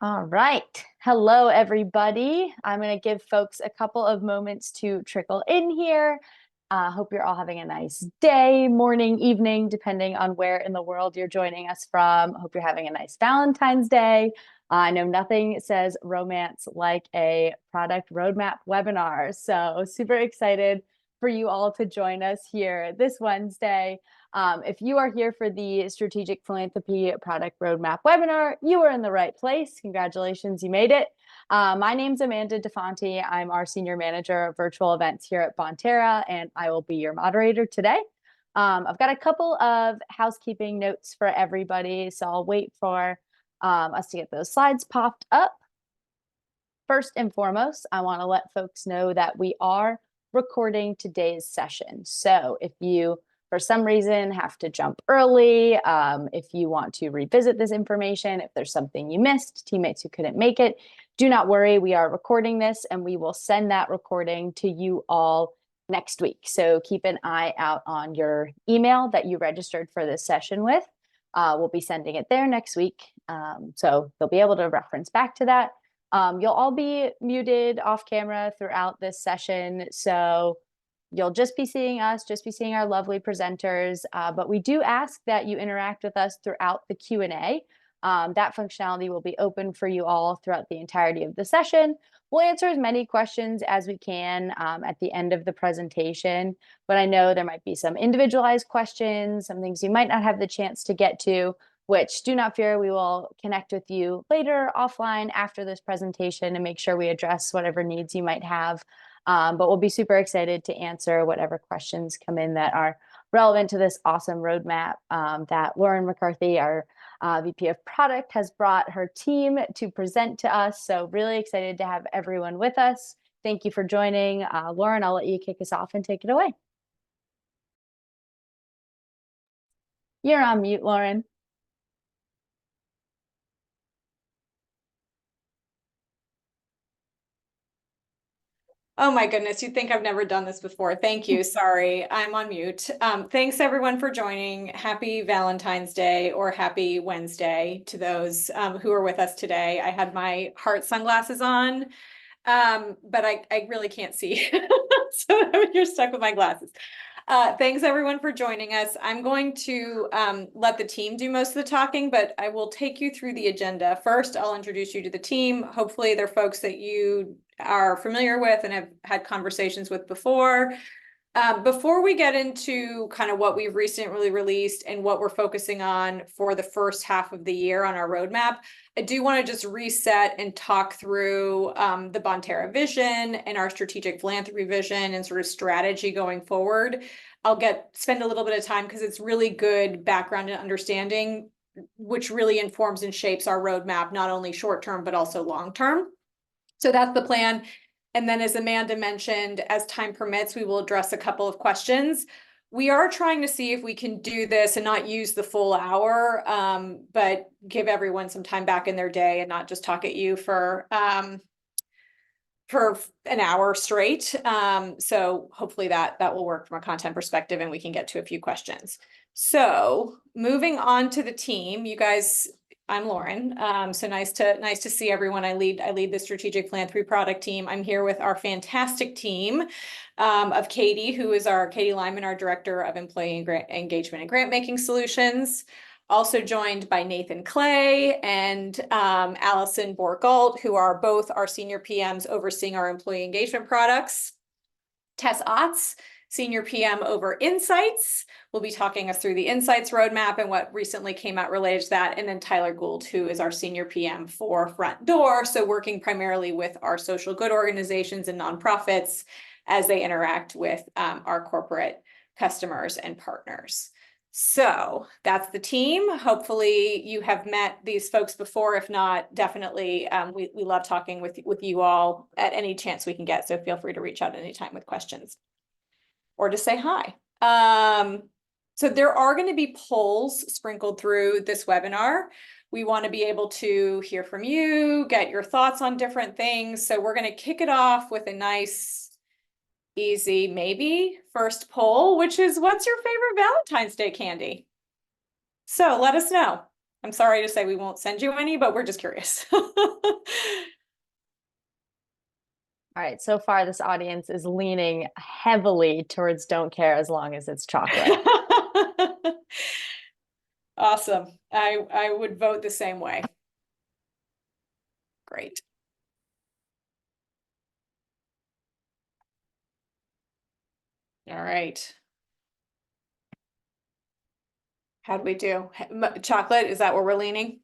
All right. Hello, everybody. I'm going to give folks a couple of moments to trickle in here. Hope you're all having a nice day, morning, evening, depending on where in the world you're joining us from. Hope you're having a nice Valentine's Day. I know nothing says romance like a product roadmap webinar. So super excited for you all to join us here this Wednesday. If you are here for the Strategic Philanthropy Product Roadmap webinar, you are in the right place. Congratulations, you made it. My name's Amanda DeFonte. I'm our Senior Manager of Virtual Events here at Bonterra, and I will be your moderator today. I've got a couple of housekeeping notes for everybody, so I'll wait for us to get those slides popped up. First and foremost, I want to let folks know that we are recording today's session. So if you for some reason have to jump early, if you want to revisit this information, if there's something you missed, teammates who couldn't make it, do not worry, we are recording this and we will send that recording to you all next week. So keep an eye out on your email that you registered for this session with. We'll be sending it there next week. So they'll be able to reference back to that. You'll all be muted off camera throughout this session. So you'll just be seeing us, just be seeing our lovely presenters, but we do ask that you interact with us throughout the Q&A. That functionality will be open for you all throughout the entirety of the session. We'll answer as many questions as we can at the end of the presentation, but I know there might be some individualized questions, some things you might not have the chance to get to, which do not fear, we will connect with you later offline after this presentation and make sure we address whatever needs you might have. But we'll be super excited to answer whatever questions come in that are relevant to this awesome roadmap that Lauren McCarthy, our VP of Product, has brought her team to present to us. So really excited to have everyone with us. Thank you for joining. Lauren, I'll let you kick us off and take it away. You're on mute, Lauren. Oh my goodness, you'd think I've never done this before. Thank you. Sorry, I'm on mute. Thanks everyone for joining. Happy Valentine's Day or happy Wednesday to those who are with us today. I had my heart sunglasses on, but I really can't see. So you're stuck with my glasses. Thanks everyone for joining us. I'm going to let the team do most of the talking, but I will take you through the agenda. First, I'll introduce you to the team. Hopefully they're folks that you are familiar with and have had conversations with before. Before we get into kind of what we've recently released and what we're focusing on for the first half of the year on our roadmap, I do want to just reset and talk through the Bonterra vision and our strategic philanthropy vision and sort of strategy going forward. I'll spend a little bit of time because it's really good background and understanding, which really informs and shapes our roadmap, not only short term, but also long term. So that's the plan. And then as Amanda mentioned, as time permits, we will address a couple of questions. We are trying to see if we can do this and not use the full hour, but give everyone some time back in their day and not just talk at you for an hour straight. So hopefully that will work from a content perspective and we can get to a few questions. So moving on to the team, you guys, I'm Lauren. So nice to see everyone. I lead the strategic philanthropy product team. I'm here with our fantastic team of Katie Lyman, our director of employee engagement and grant making solutions. Also joined by Nathan Clay and Allison Borgalt, who are both our senior PMs overseeing our employee engagement products. Tess Otts, Senior PM over Insights, will be talking us through the Insights roadmap and what recently came out related to that. And then Tyler Gould, who is our Senior PM for Front Door, so working primarily with our social good organizations and nonprofits as they interact with our corporate customers and partners. So that's the team. Hopefully you have met these folks before. If not, definitely we love talking with you all at any chance we can get. So feel free to reach out anytime with questions or to say hi. So there are going to be polls sprinkled through this webinar. We want to be able to hear from you, get your thoughts on different things. So we're going to kick it off with a nice, easy, maybe first poll, which is, what's your favorite Valentine's Day candy? So let us know. I'm sorry to say we won't send you any, but we're just curious. All right, so far this audience is leaning heavily towards don't care as long as it's chocolate. Awesome. I would vote the same way. Great. All right. How do we do? Chocolate, is that where we're leaning?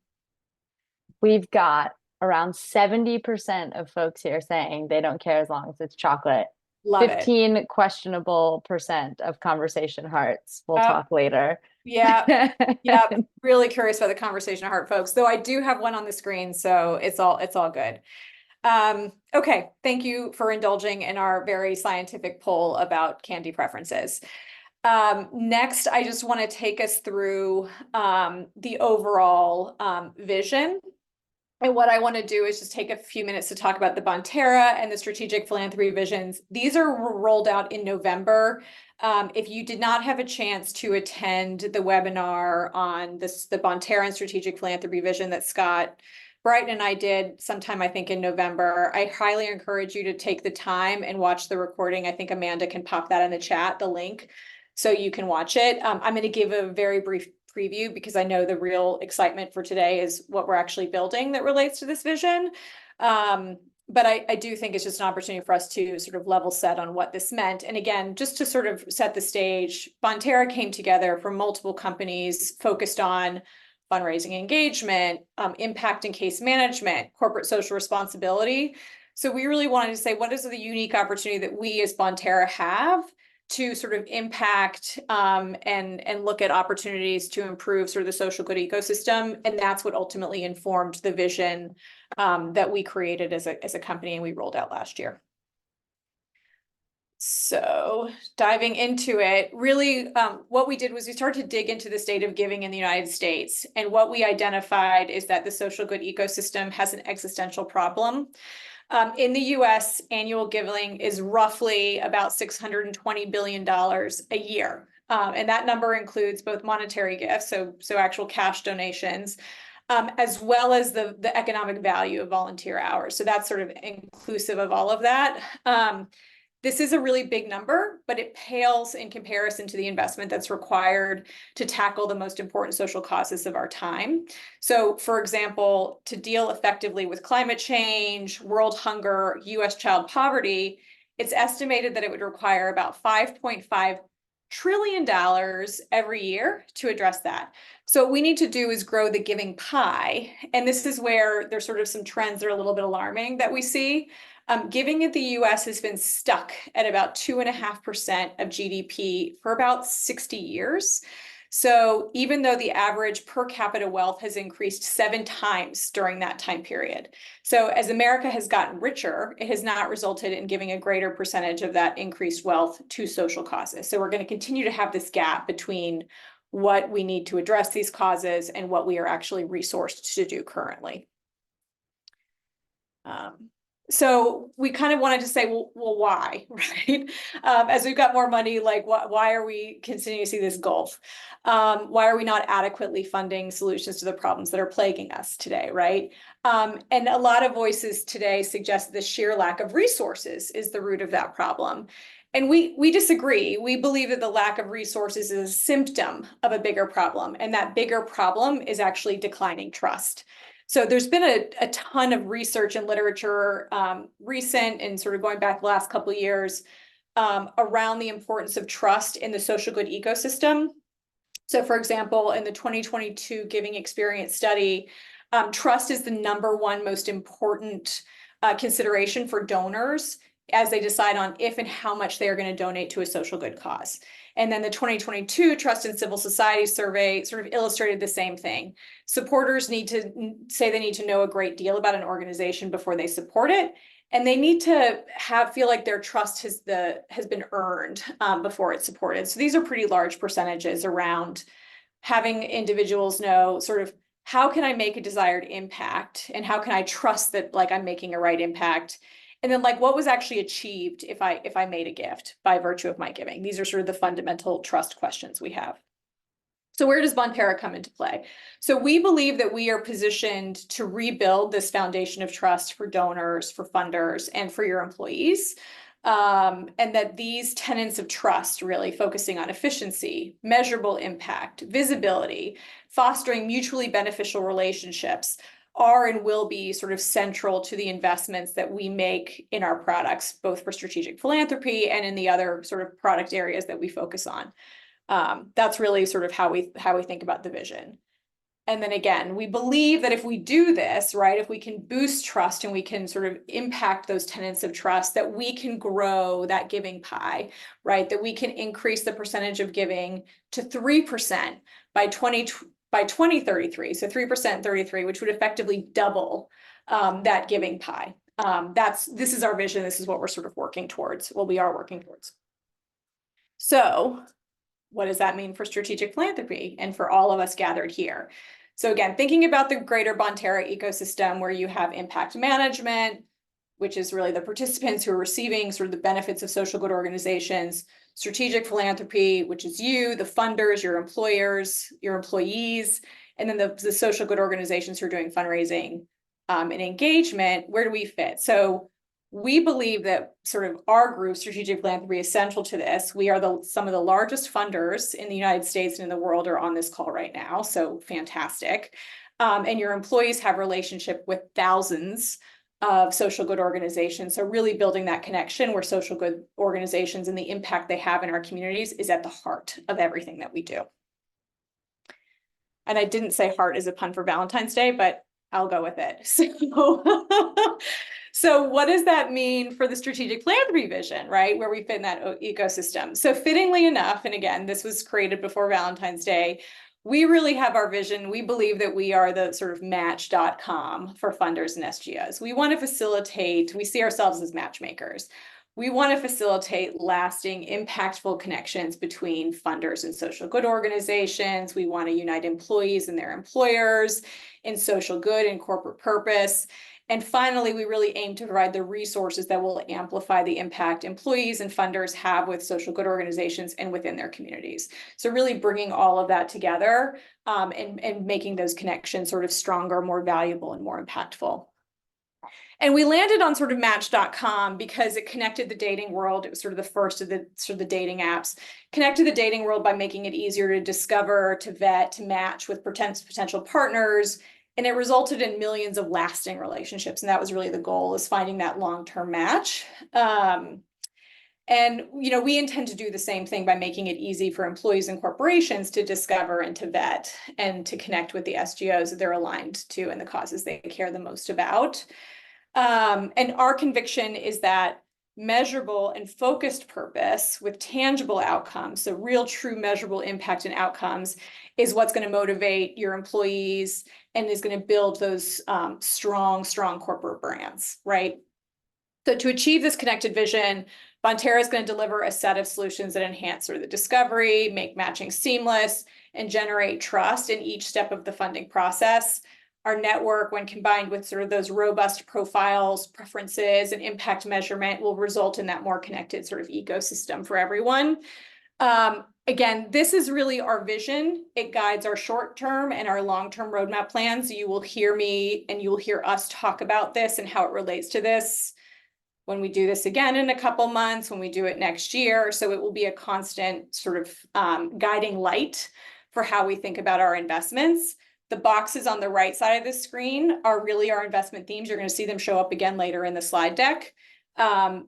We've got around 70% of folks here saying they don't care as long as it's chocolate. Love it. 15 questionable percent of conversation hearts. We'll Oh, talk later. yeah. Yeah. Really curious about the conversation heart, folks. Though I do have one on the screen, so it's all good. Okay, thank you for indulging in our very scientific poll about candy preferences. Next, I just want to take us through the overall vision. And what I want to do is just take a few minutes to talk about the Bonterra and the strategic philanthropy visions. These are rolled out in November. If you did not have a chance to attend the webinar on the Bonterra and strategic philanthropy vision that Scott Brighton and I did sometime, I think, in November, I highly encourage you to take the time and watch the recording. I think Amanda can pop that in the chat, the link, so you can watch it. I'm going to give a very brief preview because I know the real excitement for today is what we're actually building that relates to this vision. But I do think it's just an opportunity for us to sort of level set on what this meant. And again, just to sort of set the stage, Bonterra came together from multiple companies focused on fundraising engagement, impact and case management, corporate social responsibility. So we really wanted to say, what is the unique opportunity that we as Bonterra have to sort of impact and look at opportunities to improve sort of the social good ecosystem. And that's what ultimately informed the vision that we created as a company and we rolled out last year. So diving into it, really what we did was we started to dig into the state of giving in the United States. And what we identified is that the social good ecosystem has an existential problem. In the US, annual giving is roughly about $620 billion a year. And that number includes both monetary gifts, so actual cash donations, as well as the economic value of volunteer hours. So that's sort of inclusive of all of that. This is a really big number, but it pales in comparison to the investment that's required to tackle the most important social causes of our time. So, for example, to deal effectively with climate change, world hunger, US child poverty, it's estimated that it would require about $5.5 trillion every year to address that. So what we need to do is grow the giving pie. And this is where there's sort of some trends that are a little bit alarming that we see. Giving in the US has been stuck at about 2.5% of GDP for about 60 years. So even though the average per capita wealth has increased 7 times during that time period. So as America has gotten richer, it has not resulted in giving a greater percentage of that increased wealth to social causes. So we're going to continue to have this gap between what we need to address these causes and what we are actually resourced to do currently. So we kind of wanted to say, well, why, right? As we've got more money, like why are we continuing to see this gulf? Why are we not adequately funding solutions to the problems that are plaguing us today, right? And a lot of voices today suggest the sheer lack of resources is the root of that problem. And we disagree. We believe that the lack of resources is a symptom of a bigger problem, and that bigger problem is actually declining trust. So there's been a ton of research and literature, recent and sort of going back the last couple of years, around the importance of trust in the social good ecosystem. So for example, in the 2022 Giving Experience study, trust is the #1 most important consideration for donors as they decide on if and how much they are going to donate to a social good cause. And then the 2022 Trust in Civil Society survey sort of illustrated the same thing. Supporters need to say they need to know a great deal about an organization before they support it. And they need to feel like their trust has been earned before it's supported. So these are pretty large percentages around having individuals know sort of how can I make a desired impact and how can I trust that like I'm making a right impact. And then like what was actually achieved if I made a gift by virtue of my giving. These are sort of the fundamental trust questions we have. So where does Bonterra come into play? So we believe that we are positioned to rebuild this foundation of trust for donors, for funders, and for your employees. And that these tenets of trust, really focusing on efficiency, measurable impact, visibility, fostering mutually beneficial relationships, are and will be sort of central to the investments that we make in our products, both for strategic philanthropy and in the other sort of product areas that we focus on. That's really sort of how we think about the vision. And then again, we believe that if we do this, right, if we can boost trust and we can sort of impact those tenets of trust, that we can grow that giving pie, right, that we can increase the percentage of giving to 3% by 2033. So 3% 33, which would effectively double that giving pie. This is our vision. This is what we're sort of working towards. Well, we are working towards. So what does that mean for strategic philanthropy and for all of us gathered here? So again, thinking about the greater Bonterra ecosystem where you have impact management, which is really the participants who are receiving sort of the benefits of social good organizations, strategic philanthropy, which is you, the funders, your employers, your employees, and then the social good organizations who are doing fundraising and engagement. Where do we fit? So we believe that sort of our group, Strategic Philanthropy, is central to this. We are some of the largest funders in the United States and in the world are on this call right now, so fantastic. And your employees have relationship with thousands of social good organizations. So really building that connection where social good organizations and the impact they have in our communities is at the heart of everything that we do. And I didn't say heart is a pun for Valentine's Day, but I'll go with it. So what does that mean for the strategic philanthropy vision, right? Where we fit in that ecosystem. So fittingly enough, and again, this was created before Valentine's Day, we really have our vision. We believe that we are the sort of match.com for funders and SGOs. We want to facilitate, we see ourselves as matchmakers. We want to facilitate lasting, impactful connections between funders and social good organizations. We want to unite employees and their employers in social good and corporate purpose. And finally, we really aim to provide the resources that will amplify the impact employees and funders have with social good organizations and within their communities. So really bringing all of that together and making those connections sort of stronger, more valuable, and more impactful. And we landed on sort of Match.com because it connected the dating world. It was sort of the first of the sort of the dating apps, connected the dating world by making it easier to discover, to vet, to match with potential partners. And it resulted in millions of lasting relationships. And that was really the goal, is finding that long-term match. And, you know, we intend to do the same thing by making it easy for employees and corporations to discover and to vet and to connect with the SGOs that they're aligned to and the causes they care the most about. And our conviction is that measurable and focused purpose with tangible outcomes, so real, true, measurable impact and outcomes, is what's going to motivate your employees and is going to build those strong corporate brands, right? So to achieve this connected vision, Bonterra is going to deliver a set of solutions that enhance sort of the discovery, make matching seamless, and generate trust in each step of the funding process. Our network, when combined with sort of those robust profiles, preferences, and impact measurement, will result in that more connected sort of ecosystem for everyone. Again, this is really our vision. It guides our short-term and our long-term roadmap plans. You will hear me and you will hear us talk about this and how it relates to this when we do this again in a couple months, when we do it next year. So it will be a constant sort of guiding light for how we think about our investments. The boxes on the right side of the screen are really our investment themes. You're going to see them show up again later in the slide deck.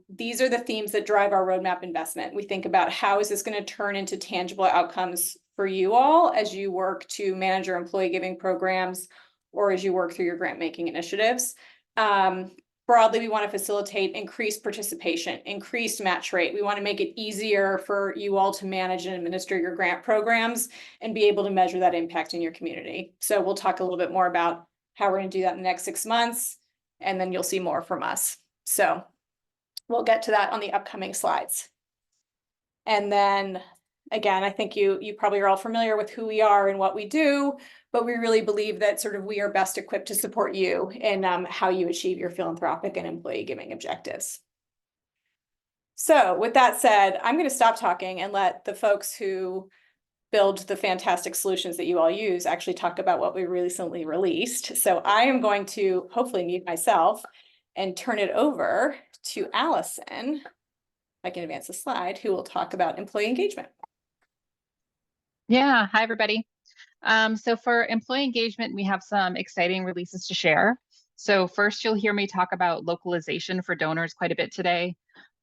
These are the themes that drive our roadmap investment. We think about how is this going to turn into tangible outcomes for you all as you work to manage your employee giving programs or as you work through your grant making initiatives. Broadly, we want to facilitate increased participation, increased match rate. We want to make it easier for you all to manage and administer your grant programs and be able to measure that impact in your community. So we'll talk a little bit more about how we're going to do that in the next 6 months, and then you'll see more from us. So we'll get to that on the upcoming slides. And then again, I think you probably are all familiar with who we are and what we do, but we really believe that sort of we are best equipped to support you in how you achieve your philanthropic and employee giving objectives. So with that said, I'm going to stop talking and let the folks who build the fantastic solutions that you all use, actually talk about what we recently released. So I am going to hopefully mute myself and turn it over to Allison, if I can advance the slide, who will talk about employee engagement. Yeah, hi everybody. So for employee engagement, we have some exciting releases to share. So first, you'll hear me talk about localization for donors quite a bit today.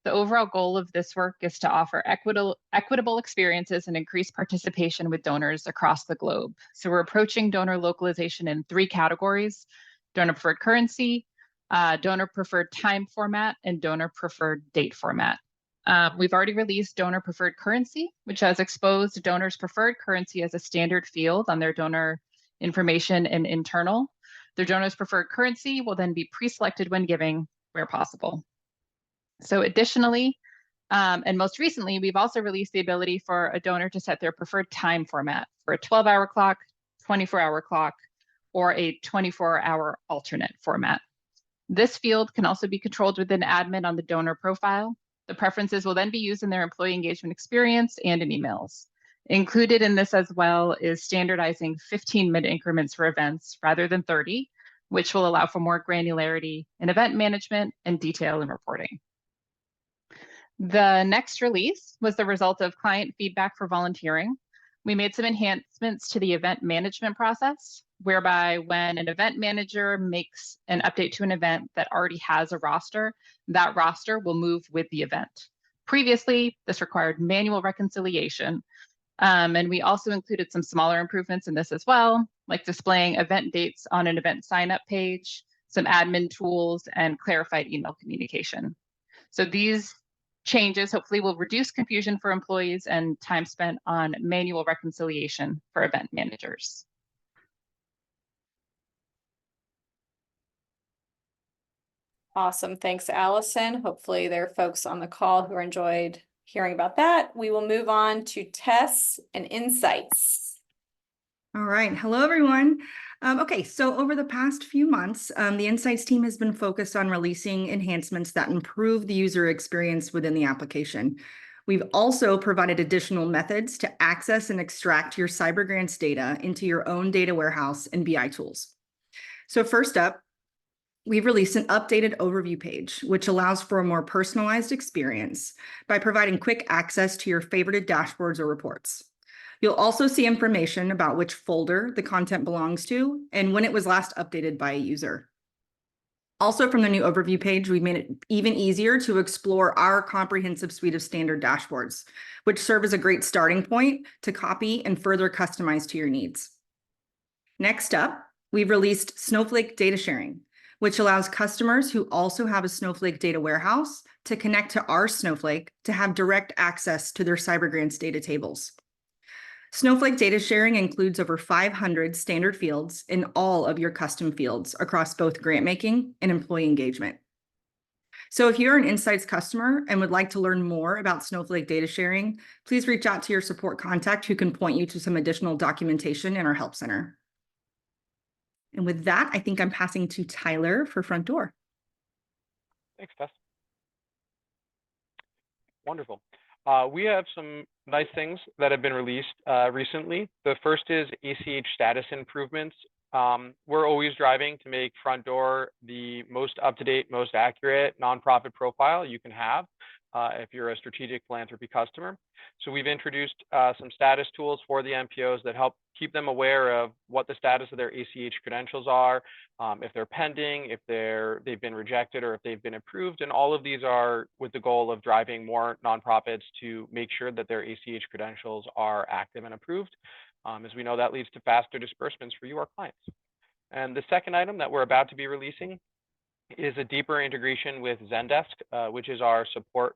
The overall goal of this work is to offer equitable experiences and increase participation with donors across the globe. So we're approaching donor localization in 3 categories: donor preferred currency, donor preferred time format, and donor preferred date format. We've already released donor preferred currency, which has exposed donors' preferred currency as a standard field on their donor information and internal. Their donors' preferred currency will then be pre-selected when giving where possible. So additionally, and most recently, we've also released the ability for a donor to set their preferred time format for a 12-hour clock, 24-hour clock, or a 24-hour alternate format. This field can also be controlled within admin on the donor profile. The preferences will then be used in their employee engagement experience and in emails. Included in this as well is standardizing 15-minute increments for events rather than 30, which will allow for more granularity in event management and detail in reporting. The next release was the result of client feedback for volunteering. We made some enhancements to the event management process, whereby when an event manager makes an update to an event that already has a roster, that roster will move with the event. Previously, this required manual reconciliation. And we also included some smaller improvements in this as well, like displaying event dates on an event sign-up page, some admin tools, and clarified email communication. So these changes hopefully will reduce confusion for employees and time spent on manual reconciliation for event managers. Awesome. Thanks, Allison. Hopefully there are folks on the call who enjoyed hearing about that. We will move on to tests and insights. All right. Hello, everyone. Okay, so over the past few months, the Insights team has been focused on releasing enhancements that improve the user experience within the application. We've also provided additional methods to access and extract your cyber grants data into your own data warehouse and BI tools. So first up, we've released an updated overview page, which allows for a more personalized experience by providing quick access to your favorited dashboards or reports. You'll also see information about which folder the content belongs to and when it was last updated by a user. Also, from the new overview page, we made it even easier to explore our comprehensive suite of standard dashboards, which serve as a great starting point to copy and further customize to your needs. Next up, we've released Snowflake data sharing, which allows customers who also have a Snowflake data warehouse to connect to our Snowflake to have direct access to their cyber grants data tables. Snowflake data sharing includes over 500 standard fields in all of your custom fields across both grant making and employee engagement. So if you're an Insights customer and would like to learn more about Snowflake data sharing, please reach out to your support contact who can point you to some additional documentation in our help center. And with that, I think I'm passing to Tyler for Front Door. Thanks, Tess. Wonderful. We have some nice things that have been released recently. The first is ACH status improvements. We're always driving to make Front Door the most up-to-date, most accurate nonprofit profile you can have if you're a strategic philanthropy customer. So we've introduced some status tools for the MPOs that help keep them aware of what the status of their ACH credentials are, if they're pending, if they've been rejected, or if they've been approved. And all of these are with the goal of driving more nonprofits to make sure that their ACH credentials are active and approved. As we know, that leads to faster disbursements for you, our clients. And the second item that we're about to be releasing is a deeper integration with Zendesk, which is our support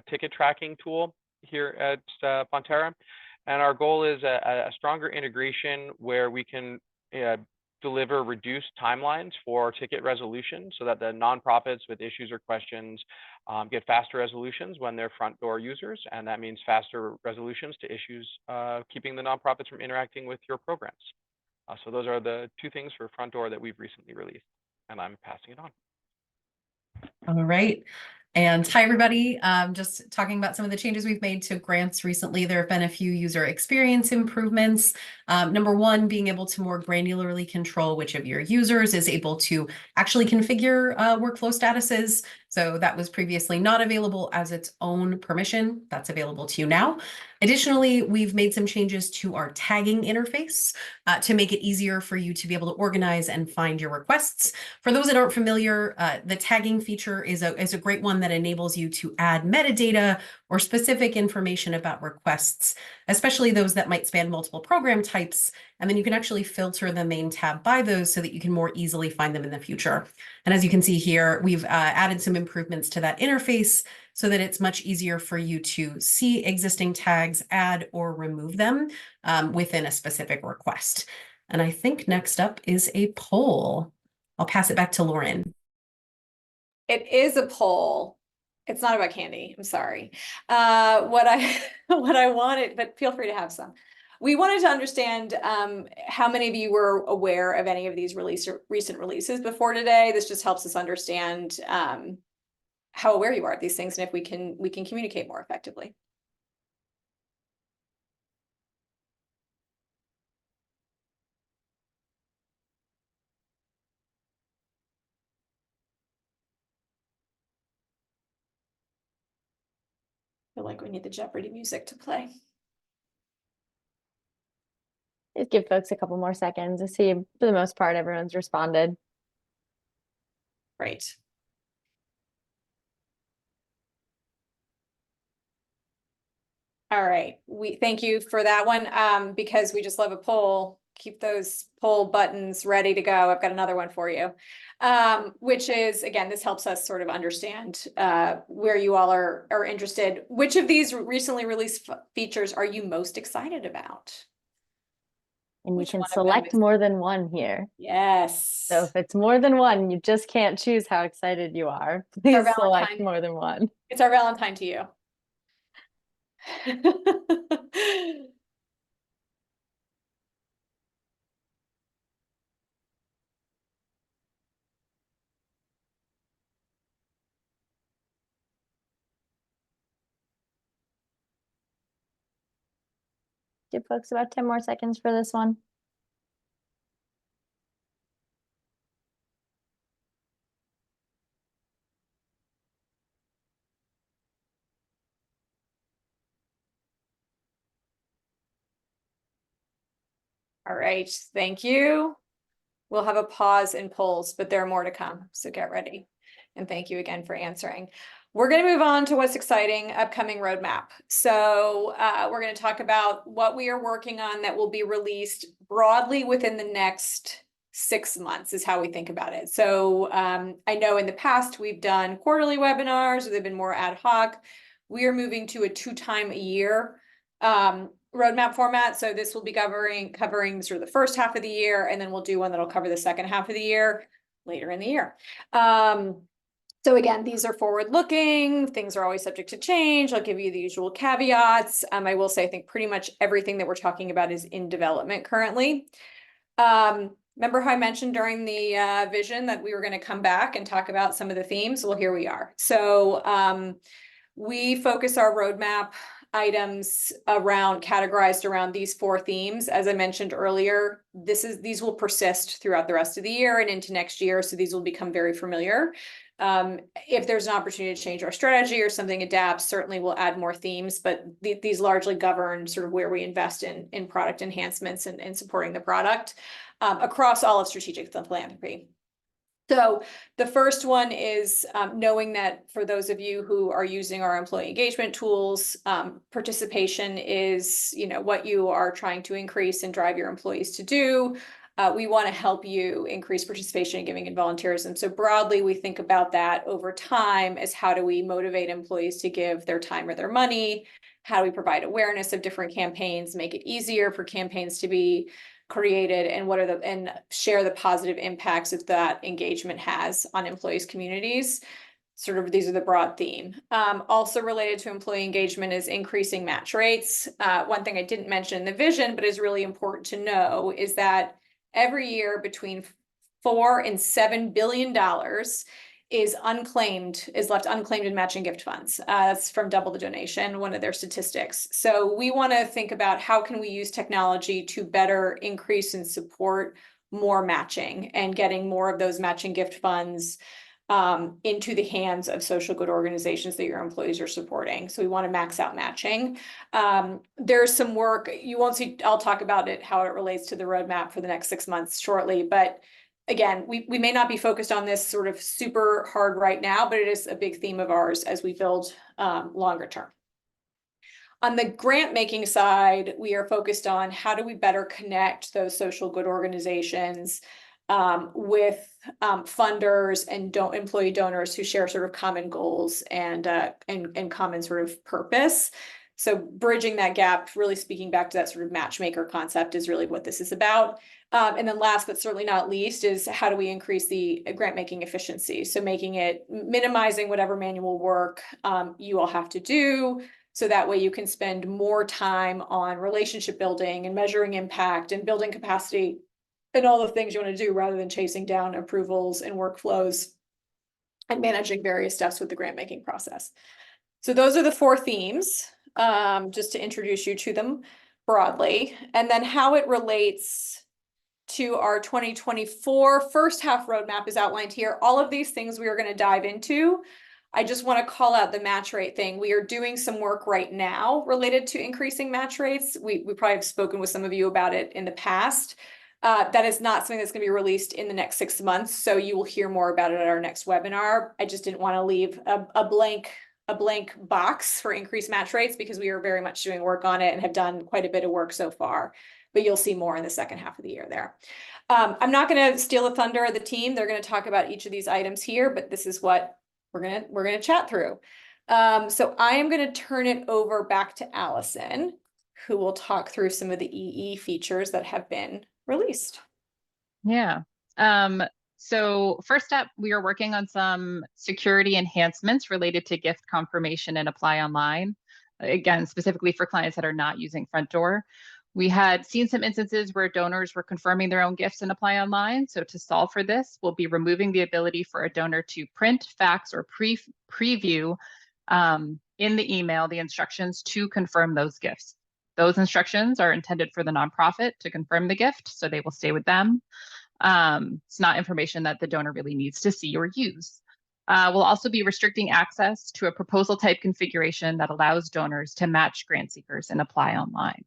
ticket tracking tool here at Fonterra. And our goal is a stronger integration where we can deliver reduced timelines for ticket resolution so that the nonprofits with issues or questions get faster resolutions when they're Front Door users. And that means faster resolutions to issues keeping the nonprofits from interacting with your programs. So those are the 2 things for Front Door that we've recently released. And I'm passing it on. All right. And hi, everybody. Just talking about some of the changes we've made to grants recently. There have been a few user experience improvements. Number one, being able to more granularly control which of your users is able to actually configure workflow statuses. So that was previously not available as its own permission. That's available to you now. Additionally, we've made some changes to our tagging interface to make it easier for you to be able to organize and find your requests. For those that aren't familiar, the tagging feature is a great one that enables you to add metadata or specific information about requests, especially those that might span multiple program types. And then you can actually filter the main tab by those so that you can more easily find them in the future. And as you can see here, we've added some improvements to that interface so that it's much easier for you to see existing tags, add or remove them within a specific request. And I think next up is a poll. I'll pass it back to Lauren. It is a poll. It's not about candy. I'm sorry. What I wanted, but feel free to have some. We wanted to understand how many of you were aware of any of these recent releases before today. This just helps us understand how aware you are of these things and if we can communicate more effectively. I feel like we need the Jeopardy music to play. Just give folks a couple more seconds to see. For the most part, everyone's responded. Great. All right, we thank you for that one. Because we just love a poll, keep those poll buttons ready to go. I've got another one for you, which is, again, this helps us sort of understand where you all are interested. Which of these recently released features are you most excited about? And Which you can one of them select is- more than one here. Yes. So if it's more than one, you just can't choose how excited you are. Please select Valentine. more than one. It's our Valentine to you. Give folks about 10 more seconds for this one. All right, thank you. We'll have a pause in polls, but there are more to come, so get ready. And thank you again for answering. We're going to move on to what's exciting, upcoming roadmap. So we're going to talk about what we are working on that will be released broadly within the next 6 months is how we think about it. So I know in the past we've done quarterly webinars, or they've been more ad hoc. We are moving to a 2-time-a-year roadmap format. So this will be covering sort of the first half of the year, and then we'll do one that'll cover the second half of the year later in the year. So again, these are forward-looking, things are always subject to change. I'll give you the usual caveats. I will say, I think pretty much everything that we're talking about is in development currently. Remember how I mentioned during the vision that we were going to come back and talk about some of the themes? Well, here we are. So we focus our roadmap items categorized around these 4 themes. As I mentioned earlier, these will persist throughout the rest of the year and into next year. So these will become very familiar. If there's an opportunity to change our strategy or something adapts, certainly we'll add more themes, but these largely govern sort of where we invest in product enhancements and supporting the product across all of strategic philanthropy. So the first one is knowing that for those of you who are using our employee engagement tools, participation is, what you are trying to increase and drive your employees to do. We want to help you increase participation in giving and volunteerism. So broadly, we think about that over time as how do we motivate employees to give their time or their money? How do we provide awareness of different campaigns, make it easier for campaigns to be created, and share the positive impacts that that engagement has on employees' communities. Sort of these are the broad theme. Also related to employee engagement is increasing match rates. One thing I didn't mention in the vision, but is really important to know, is that every year between $4 and $7 billion is left unclaimed in matching gift funds. That's from Double the Donation, one of their statistics. So we want to think about how can we use technology to better increase and support more matching and getting more of those matching gift funds into the hands of social good organizations that your employees are supporting. So we want to max out matching. There's some work you won't see. I'll talk about it, how it relates to the roadmap for the next 6 months shortly. But again, we may not be focused on this sort of super hard right now, but it is a big theme of ours as we build longer term. On the grant making side, we are focused on how do we better connect those social good organizations with funders and employee donors who share sort of common goals and common sort of purpose. So bridging that gap, really speaking back to that sort of matchmaker concept, is really what this is about. And then last but certainly not least is how do we increase the grant making efficiency? So minimizing whatever manual work you all have to do. So that way you can spend more time on relationship building and measuring impact and building capacity and all the things you want to do rather than chasing down approvals and workflows and managing various steps with the grant making process. So those are the 4 themes, just to introduce you to them broadly, and then how it relates to our 2024 first half roadmap is outlined here. All of these things we are going to dive into. I just want to call out the match rate thing. We are doing some work right now related to increasing match rates. We probably have spoken with some of you about it in the past. That is not something that's going to be released in the next 6 months, so you will hear more about it at our next webinar. I just didn't want to leave a blank box for increased match rates because we are very much doing work on it and have done quite a bit of work so far. But you'll see more in the second half of the year there. I'm not going to steal the thunder of the team. They're going to talk about each of these items here, but this is what we're gonna chat through. So I am going to turn it over back to Allison, who will talk through some of the EE features that have been released. Yeah. So first up, we are working on some security enhancements related to gift confirmation and apply online. Again, specifically for clients that are not using Front Door. We had seen some instances where donors were confirming their own gifts and apply online. So to solve for this, we'll be removing the ability for a donor to print, fax, or preview in the email the instructions to confirm those gifts. Those instructions are intended for the nonprofit to confirm the gift, so they will stay with them. It's not information that the donor really needs to see or use. We'll also be restricting access to a proposal type configuration that allows donors to match grant seekers and apply online.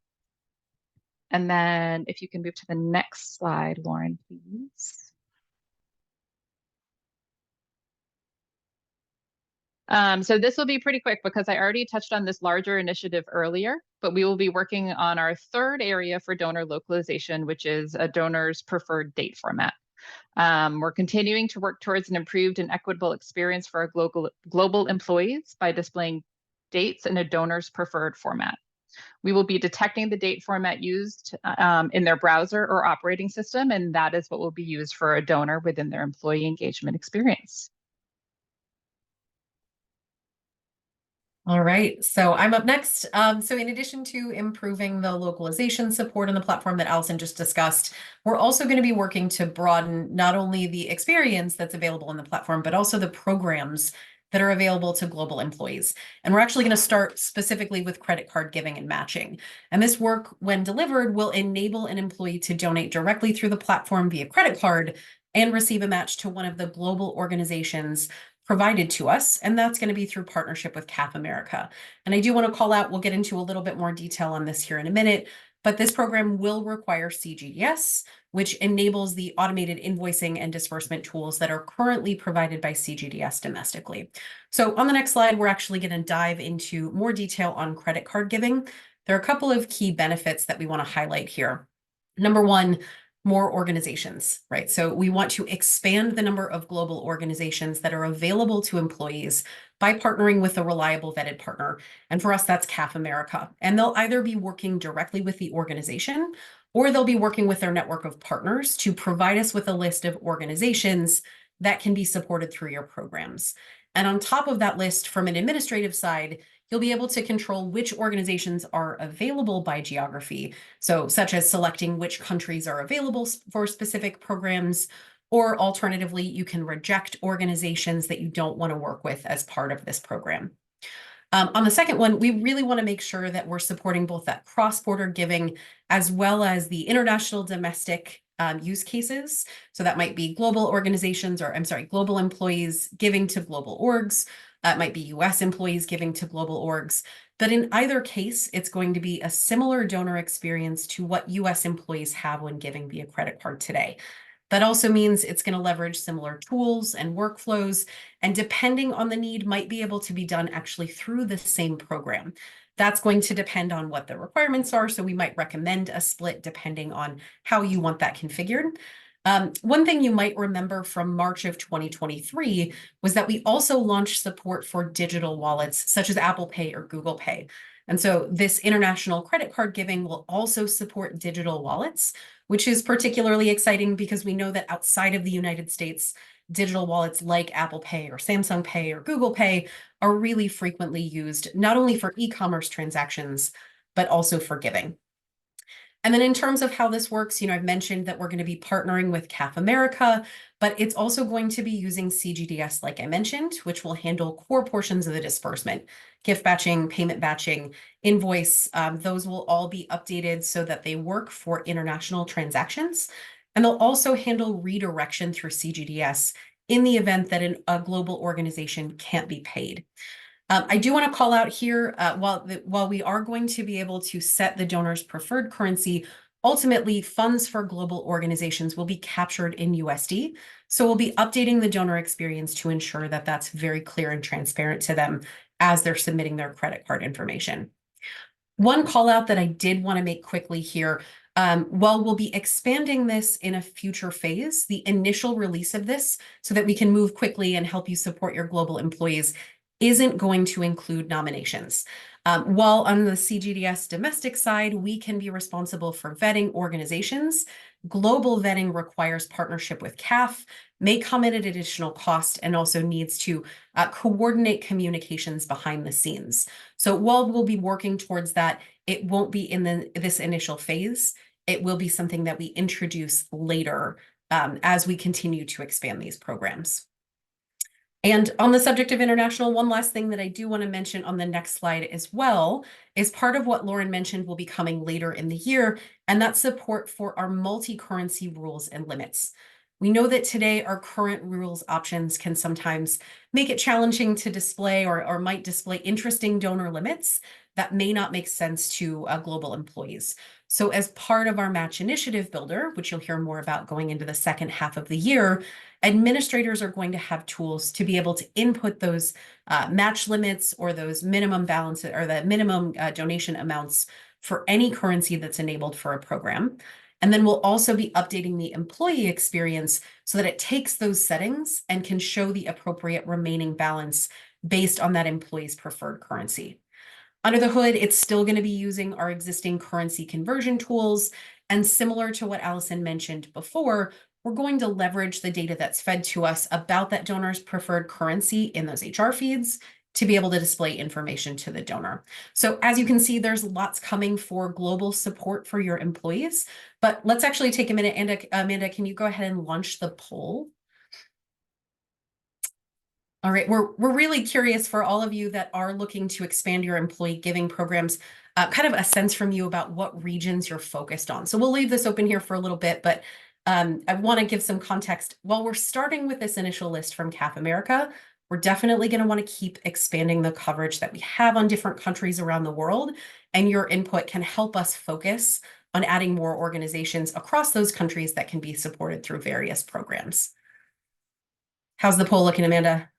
And then if you can move to the next slide, Lauren, please. So this will be pretty quick because I already touched on this larger initiative earlier, but we will be working on our 3rd area for donor localization, which is a donor's preferred date format. We're continuing to work towards an improved and equitable experience for our global employees by displaying dates in a donor's preferred format. We will be detecting the date format used in their browser or operating system, and that is what will be used for a donor within their employee engagement experience. All right, so I'm up next. So in addition to improving the localization support on the platform that Allison just discussed, we're also going to be working to broaden not only the experience that's available on the platform, but also the programs that are available to global employees. And we're actually going to start specifically with credit card giving and matching. And this work, when delivered, will enable an employee to donate directly through the platform via credit card and receive a match to one of the global organizations provided to us, and that's going to be through partnership with CAF America. And I do want to call out, we'll get into a little bit more detail on this here in a minute, but this program will require CGDS, which enables the automated invoicing and disbursement tools that are currently provided by CGDS domestically. So on the next slide, we're actually going to dive into more detail on credit card giving. There are a couple of key benefits that we want to highlight here. Number one, more organizations, right? So we want to expand the number of global organizations that are available to employees by partnering with a reliable vetted partner. And for us, that's CAF America. And they'll either be working directly with the organization or they'll be working with their network of partners to provide us with a list of organizations that can be supported through your programs. And on top of that list, from an administrative side, you'll be able to control which organizations are available by geography. So such as selecting which countries are available for specific programs, or alternatively, you can reject organizations that you don't want to work with as part of this program. On the second one, we really want to make sure that we're supporting both that cross-border giving as well as the international domestic use cases. So that might be global organizations, or I'm sorry, global employees giving to global orgs. It might be US employees giving to global orgs. But in either case, it's going to be a similar donor experience to what US employees have when giving via credit card today. That also means it's going to leverage similar tools and workflows, and depending on the need, might be able to be done actually through the same program. That's going to depend on what the requirements are, so we might recommend a split depending on how you want that configured. One thing you might remember from March of 2023 was that we also launched support for digital wallets such as Apple Pay or Google Pay. And so this international credit card giving will also support digital wallets, which is particularly exciting because we know that outside of the United States, digital wallets like Apple Pay or Samsung Pay or Google Pay are really frequently used, not only for e-commerce transactions, but also for giving. And then in terms of how this works, I've mentioned that we're going to be partnering with CAF America, but it's also going to be using CGDS, like I mentioned, which will handle core portions of the disbursement, gift batching, payment batching, invoice. Those will all be updated so that they work for international transactions. And they'll also handle redirection through CGDS in the event that a global organization can't be paid. I do want to call out here, while we are going to be able to set the donor's preferred currency, ultimately funds for global organizations will be captured in USD. So we'll be updating the donor experience to ensure that that's very clear and transparent to them as they're submitting their credit card information. One call out that I did want to make quickly here, while we'll be expanding this in a future phase, the initial release of this so that we can move quickly and help you support your global employees isn't going to include nominations. While on the CGDS domestic side, we can be responsible for vetting organizations, global vetting requires partnership with CAF, may come at an additional cost, and also needs to coordinate communications behind the scenes. So while we'll be working towards that, it won't be in this initial phase. It will be something that we introduce later as we continue to expand these programs. And on the subject of international, one last thing that I do want to mention on the next slide as well is part of what Lauren mentioned will be coming later in the year, and that's support for our multi-currency rules and limits. We know that today our current rules options can sometimes make it challenging to display or might display interesting donor limits that may not make sense to global employees. So as part of our Match Initiative Builder, which you'll hear more about going into the second half of the year, administrators are going to have tools to be able to input those match limits or those minimum balances or the minimum donation amounts for any currency that's enabled for a program. And then we'll also be updating the employee experience so that it takes those settings and can show the appropriate remaining balance based on that employee's preferred currency. Under the hood, it's still going to be using our existing currency conversion tools. And similar to what Allison mentioned before, we're going to leverage the data that's fed to us about that donor's preferred currency in those HR feeds to be able to display information to the donor. So as you can see, there's lots coming for global support for your employees. But let's actually take a minute. Amanda, can you go ahead and launch the poll? All right, we're really curious for all of you that are looking to expand your employee giving programs, kind of a sense from you about what regions you're focused on. So we'll leave this open here for a little bit, but I want to give some context. While we're starting with this initial list from CAF America, we're definitely going to want to keep expanding the coverage that we have on different countries around the world, and your input can help us focus on adding more organizations across those countries that can be supported through various programs. How's the poll looking, Amanda?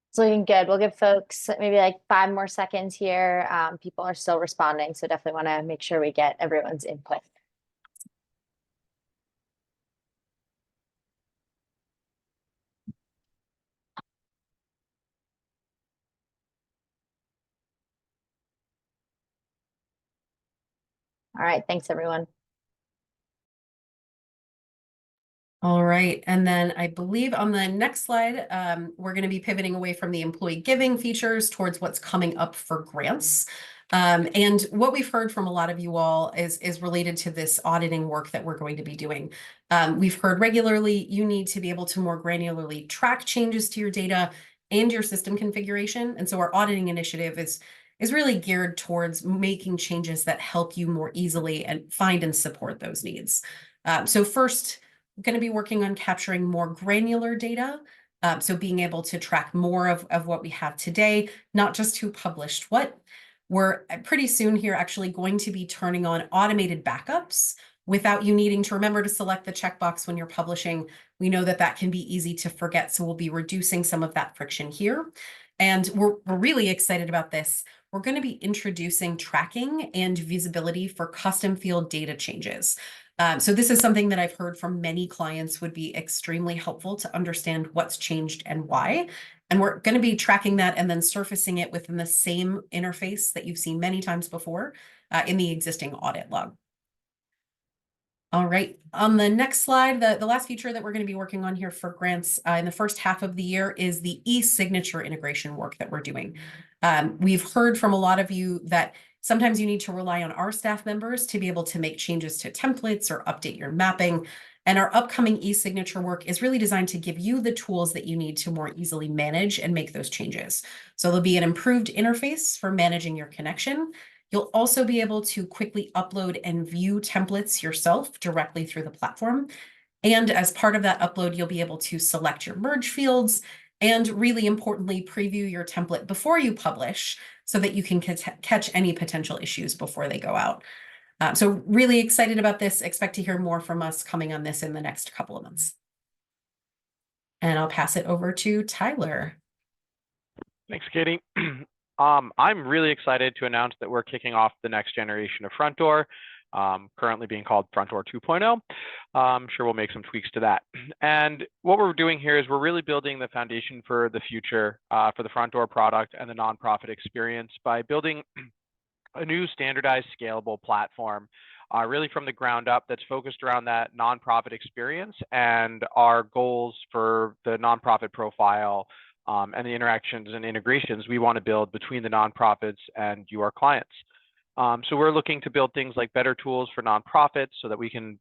It's looking good. We'll give folks maybe like 5 more seconds here. People are still responding, so definitely want to make sure we get everyone's input. All right, thanks everyone. All right, and then I believe on the next slide, we're going to be pivoting away from the employee giving features towards what's coming up for grants. And what we've heard from a lot of you all is related to this auditing work that we're going to be doing. We've heard regularly, you need to be able to more granularly track changes to your data and your system configuration. And so our auditing initiative is really geared towards making changes that help you more easily and find and support those needs. So first, I'm going to be working on capturing more granular data. So being able to track more of what we have today, not just who published what. We're pretty soon here actually going to be turning on automated backups without you needing to remember to select the checkbox when you're publishing. We know that that can be easy to forget, so we'll be reducing some of that friction here. And we're really excited about this. We're going to be introducing tracking and visibility for custom field data changes. So this is something that I've heard from many clients would be extremely helpful to understand what's changed and why. And we're going to be tracking that and then surfacing it within the same interface that you've seen many times before in the existing audit log. All right, on the next slide, the last feature that we're going to be working on here for grants in the first half of the year is the e-signature integration work that we're doing. We've heard from a lot of you that sometimes you need to rely on our staff members to be able to make changes to templates or update your mapping. And our upcoming e-signature work is really designed to give you the tools that you need to more easily manage and make those changes. So there'll be an improved interface for managing your connection. You'll also be able to quickly upload and view templates yourself directly through the platform. And as part of that upload, you'll be able to select your merge fields and, really importantly, preview your template before you publish so that you can catch any potential issues before they go out. So really excited about this. Expect to hear more from us coming on this in the next couple of months. And I'll pass it over to Tyler. Thanks, Katie. I'm really excited to announce that we're kicking off the next generation of Front Door, currently being called Front Door 2.0. I'm sure we'll make some tweaks to that. And what we're doing here is we're really building the foundation for the future for the Front Door product and the nonprofit experience by building a new standardized scalable platform really from the ground up that's focused around that nonprofit experience and our goals for the nonprofit profile and the interactions and integrations we want to build between the nonprofits and you, our clients. So we're looking to build things like better tools for nonprofits so that we can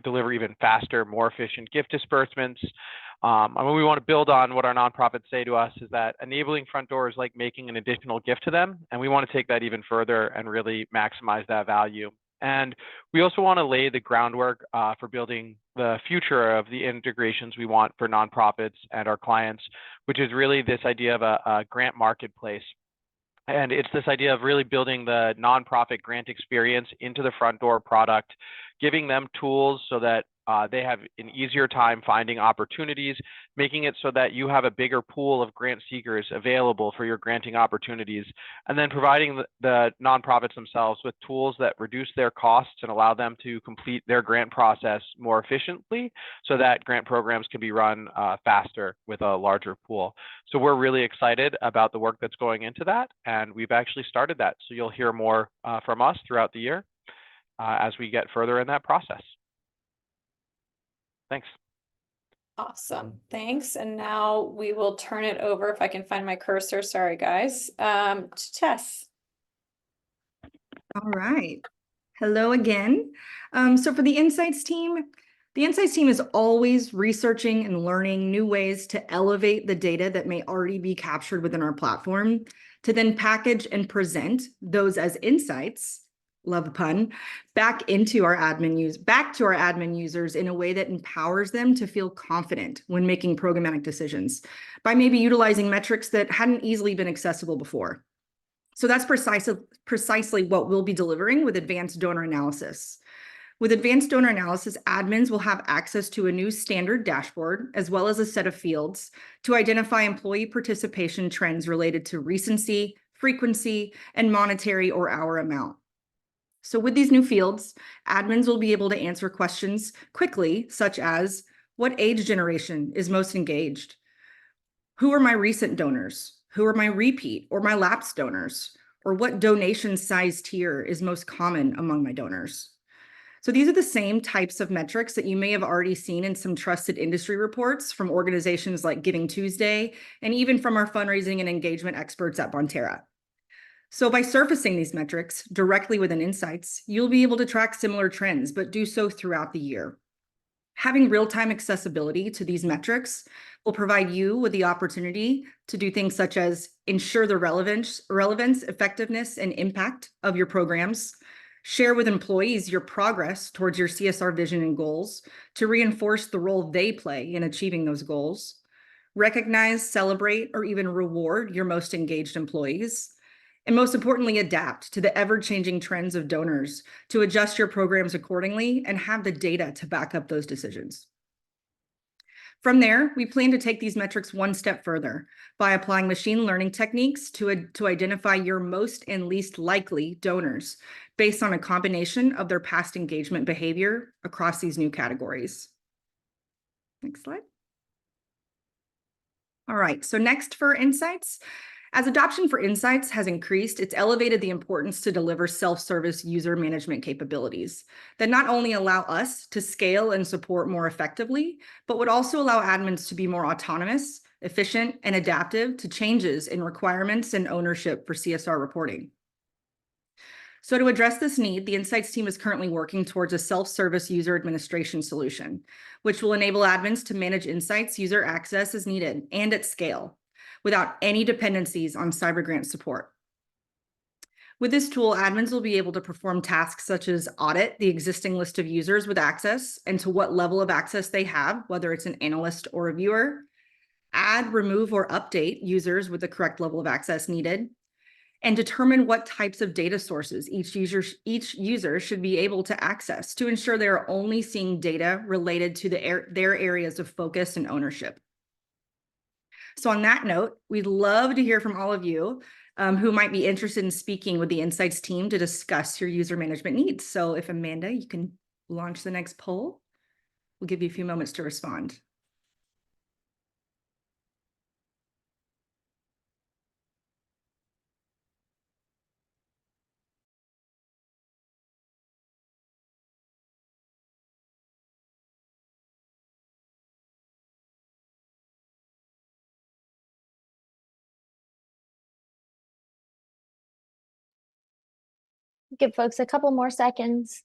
deliver even faster, more efficient gift disbursements. And what we want to build on what our nonprofits say to us is that enabling Front Door is like making an additional gift to them. And we want to take that even further and really maximize that value. And we also want to lay the groundwork for building the future of the integrations we want for nonprofits and our clients, which is really this idea of a grant marketplace. And it's this idea of really building the nonprofit grant experience into the Front Door product, giving them tools so that they have an easier time finding opportunities, making it so that you have a bigger pool of grant seekers available for your granting opportunities, and then providing the nonprofits themselves with tools that reduce their costs and allow them to complete their grant process more efficiently so that grant programs can be run faster with a larger pool. So we're really excited about the work that's going into that, and we've actually started that. So you'll hear more from us throughout the year as we get further in that process. Thanks. Awesome, thanks. And now we will turn it over, if I can find my cursor, sorry guys, to Tess. All right. Hello again. So for the Insights team is always researching and learning new ways to elevate the data that may already be captured within our platform, to then package and present those as insights, love the pun, back to our admin users in a way that empowers them to feel confident when making programmatic decisions by maybe utilizing metrics that hadn't easily been accessible before. So that's precisely what we'll be delivering with advanced donor analysis. With advanced donor analysis, admins will have access to a new standard dashboard, as well as a set of fields to identify employee participation trends related to recency, frequency, and monetary or hour amount. So with these new fields, admins will be able to answer questions quickly, such as, what age generation is most engaged? Who are my recent donors? Who are my repeat or my lapsed donors? Or what donation size tier is most common among my donors? So these are the same types of metrics that you may have already seen in some trusted industry reports from organizations like Giving Tuesday, and even from our fundraising and engagement experts at Bonterra. So by surfacing these metrics directly within Insights, you'll be able to track similar trends, but do so throughout the year. Having real-time accessibility to these metrics will provide you with the opportunity to do things such as ensure the relevance, effectiveness, and impact of your programs, share with employees your progress towards your CSR vision and goals to reinforce the role they play in achieving those goals, recognize, celebrate, or even reward your most engaged employees, and most importantly, adapt to the ever-changing trends of donors to adjust your programs accordingly and have the data to back up those decisions. From there, we plan to take these metrics one step further by applying machine learning techniques to identify your most and least likely donors based on a combination of their past engagement behavior across these new categories. Next slide. All right, so next for insights. As adoption for insights has increased, it's elevated the importance to deliver self-service user management capabilities that not only allow us to scale and support more effectively, but would also allow admins to be more autonomous, efficient, and adaptive to changes in requirements and ownership for CSR reporting. So to address this need, the Insights team is currently working towards a self-service user administration solution, which will enable admins to manage Insights user access as needed and at scale, without any dependencies on CyberGrant support. With this tool, admins will be able to perform tasks such as audit the existing list of users with access and to what level of access they have, whether it's an analyst or a viewer, add, remove, or update users with the correct level of access needed, and determine what types of data sources each user should be able to access to ensure they're only seeing data related to their areas of focus and ownership. So on that note, we'd love to hear from all of you who might be interested in speaking with the Insights team to discuss your user management needs. So if Amanda, you can launch the next poll, we'll give you a few moments to respond. Give folks a couple more seconds.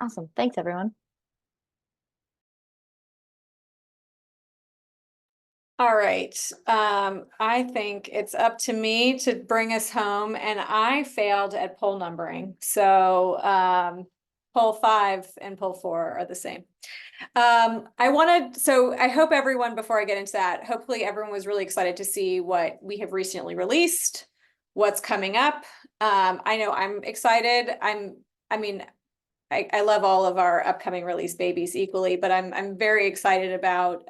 Awesome. Thanks, everyone. All right, I think it's up to me to bring us home, and I failed at poll numbering. So poll 5 and poll 4 are the same. I hope everyone, before I get into that, hopefully everyone was really excited to see what we have recently released, what's coming up. I know I'm excited. I love all of our upcoming release babies equally, but I'm very excited about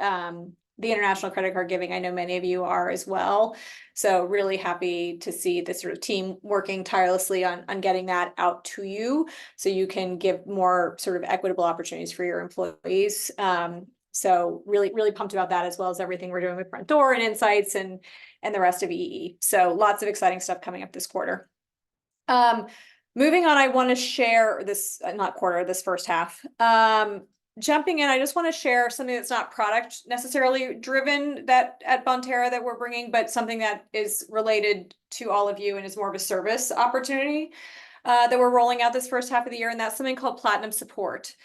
the international credit card giving. I know many of you are as well. So really happy to see this sort of team working tirelessly on getting that out to you so you can give more sort of equitable opportunities for your employees. So really, really pumped about that, as well as everything we're doing with Front Door and Insights and the rest of EE. So lots of exciting stuff coming up this quarter. Moving on, I want to share this, this first half. Jumping in, I just want to share something that's not product necessarily driven that at Bonterra that we're bringing, but something that is related to all of you and is more of a service opportunity that we're rolling out this first half of the year, and that's something called Platinum Support.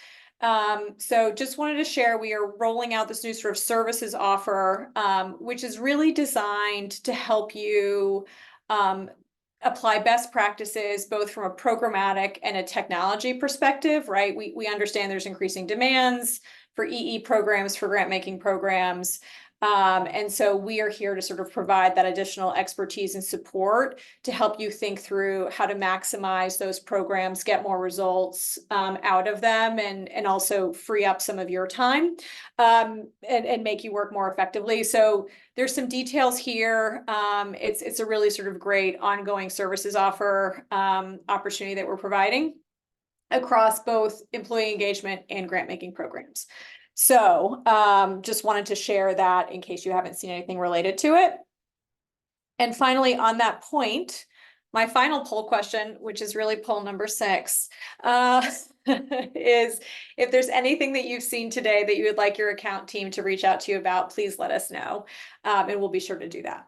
So just wanted to share, we are rolling out this new sort of services offer, which is really designed to help you apply best practices, both from a programmatic and a technology perspective, right? We understand there's increasing demands for EE programs, for grant making programs. And so we are here to sort of provide that additional expertise and support to help you think through how to maximize those programs, get more results out of them, and also free up some of your time and make you work more effectively. So there's some details here. It's a really sort of great ongoing services offer opportunity that we're providing across both employee engagement and grant making programs. So just wanted to share that in case you haven't seen anything related to it. And finally, on that point, My final poll question, which is really poll number 6, is if there's anything that you've seen today that you would like your account team to reach out to you about, please let us know. And we'll be sure to do that.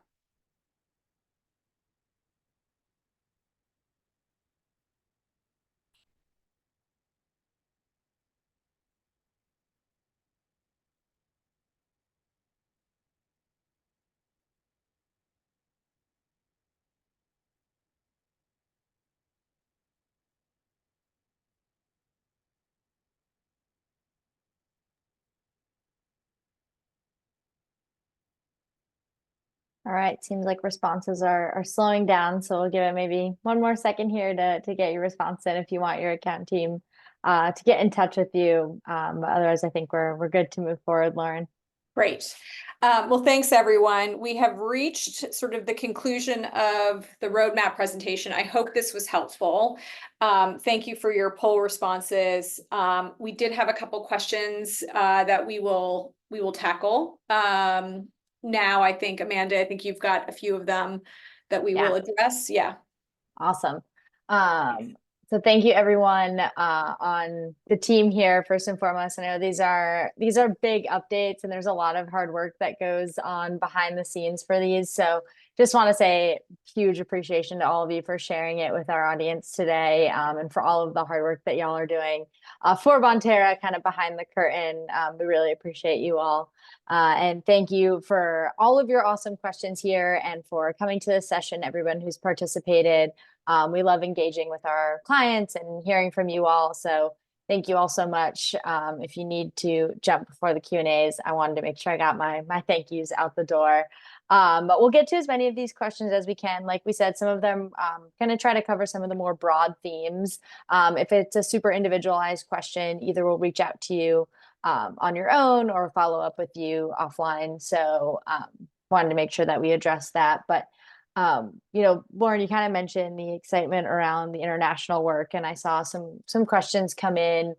All right, seems like responses are slowing down, so we'll give it maybe one more second here to get your response in if you want your account team to get in touch with you. But otherwise, I think we're good to move forward, Lauren. Great. Well, thanks, everyone. We have reached sort of the conclusion of the roadmap presentation. I hope this was helpful. Thank you for your poll responses. We did have a couple questions that we will tackle. Now, I think, Amanda, I think you've got a few of them that we will address. Yeah. Awesome. So thank you everyone on the team here, first and foremost. I know these are big updates and there's a lot of hard work that goes on behind the scenes for these. So just want to say huge appreciation to all of you for sharing it with our audience today, and for all of the hard work that y'all are doing for Bonterra, kind of behind the curtain. We really appreciate you all. And thank you for all of your awesome questions here and for coming to this session, everyone who's participated. We love engaging with our clients and hearing from you all. So thank you all so much. If you need to jump before the Q&As, I wanted to make sure I got my thank yous out the door. But we'll get to as many of these questions as we can. Like we said, some of them going to try to cover some of the more broad themes. If it's a super individualized question, either we'll reach out to you on your own or follow up with you offline. So wanted to make sure that we address that. But Lauren, you kind of mentioned the excitement around the international work, and I saw some questions come in.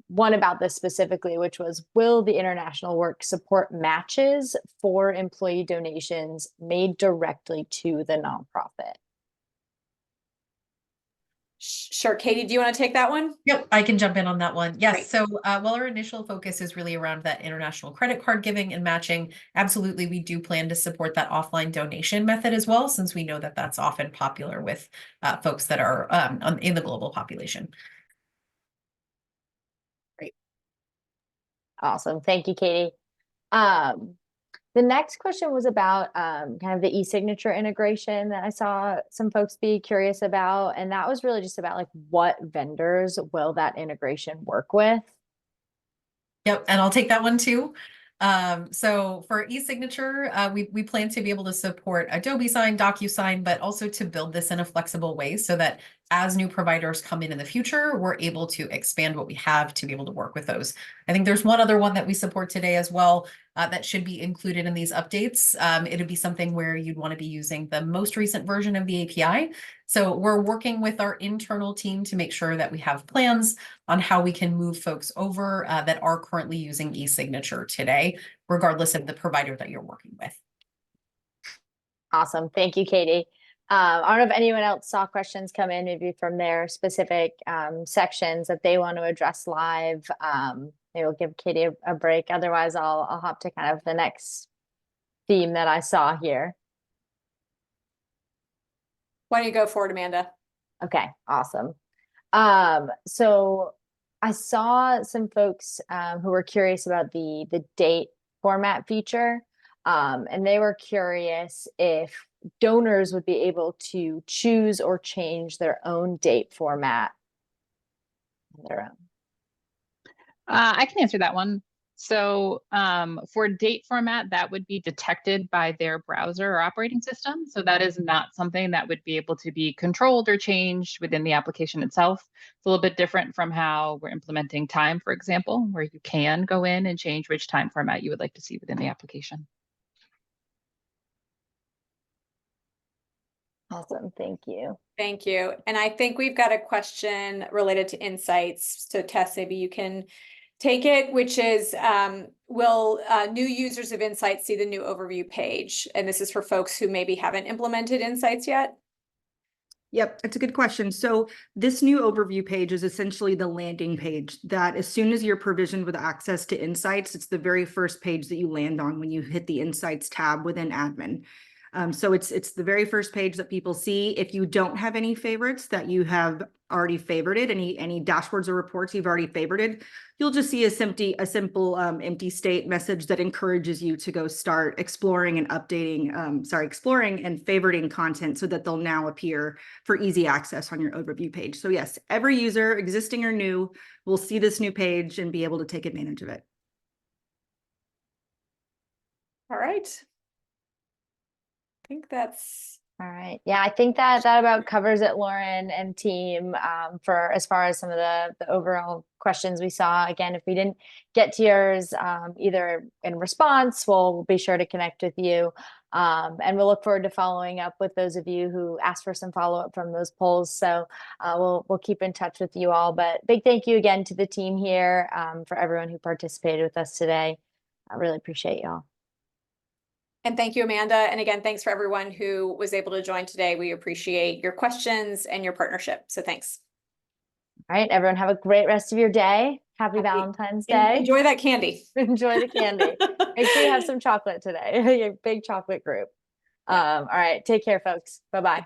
One about this specifically, which was, will the international work support matches for employee donations made directly to the nonprofit? Sure. Katie, do you want to take that one? Yep, I can jump in on that one. Yes. Great. So while our initial focus is really around that international credit card giving and matching, absolutely, we do plan to support that offline donation method as well, since we know that that's often popular with folks that are in the global population. Great. Awesome. Thank you, Katie. The next question was about kind of the e-signature integration that I saw some folks be curious about. And that was really just about like, what vendors will that integration work with? Yep, and I'll take that one too. So for e-signature, we plan to be able to support Adobe Sign, DocuSign, but also to build this in a flexible way so that as new providers come in the future, we're able to expand what we have to be able to work with those. I think there's one other one that we support today as well that should be included in these updates. It'll be something where you'd want to be using the most recent version of the API. So we're working with our internal team to make sure that we have plans on how we can move folks over that are currently using e-signature today, regardless of the provider that you're working with. Awesome. Thank you, Katie. I don't know if anyone else saw questions come in, maybe from their specific sections that they want to address live. Maybe we'll give Katie a break. Otherwise, I'll hop to kind of the next theme that I saw here. Why don't you go for it, Amanda? Okay, awesome. So I saw some folks who were curious about the date format feature, and they were curious if donors would be able to choose or change their own date format on their own. I can answer that one. So for date format, that would be detected by their browser or operating system. So that is not something that would be able to be controlled or changed within the application itself. It's a little bit different from how we're implementing time, for example, where you can go in and change which time format you would like to see within the application. Awesome, thank you. Thank you. And I think we've got a question related to insights. So Tess, maybe you can take it, which is, will new users of Insights see the new overview page? And this is for folks who maybe haven't implemented Insights yet. Yep, that's a good question. So this new overview page is essentially the landing page that as soon as you're provisioned with access to Insights, it's the very first page that you land on when you hit the Insights tab within admin. So it's the very first page that people see. If you don't have any favorites that you have already favorited, any dashboards or reports you've already favorited, you'll just see a simple empty state message that encourages you to go start exploring and exploring and favoriting content so that they'll now appear for easy access on your overview page. So yes, every user, existing or new, will see this new page and be able to take advantage of it. All right. I think that's All right. Yeah, I think that about covers it, Lauren and team, for as far as some of the overall questions we saw. Again, if we didn't get to yours, either in response, we'll be sure to connect with you. And we'll look forward to following up with those of you who asked for some follow-up from those polls. So we'll keep in touch with you all. But big thank you again to the team here, for everyone who participated with us today. I really appreciate y'all. And thank you, Amanda. And again, thanks for everyone who was able to join today. We appreciate your questions and your partnership. So thanks. All right, everyone, have a great rest of your day. Happy Valentine's Day. Enjoy that candy. Enjoy the candy. Make sure you have some chocolate today. Your big chocolate group. All right, take care, folks. Bye-bye.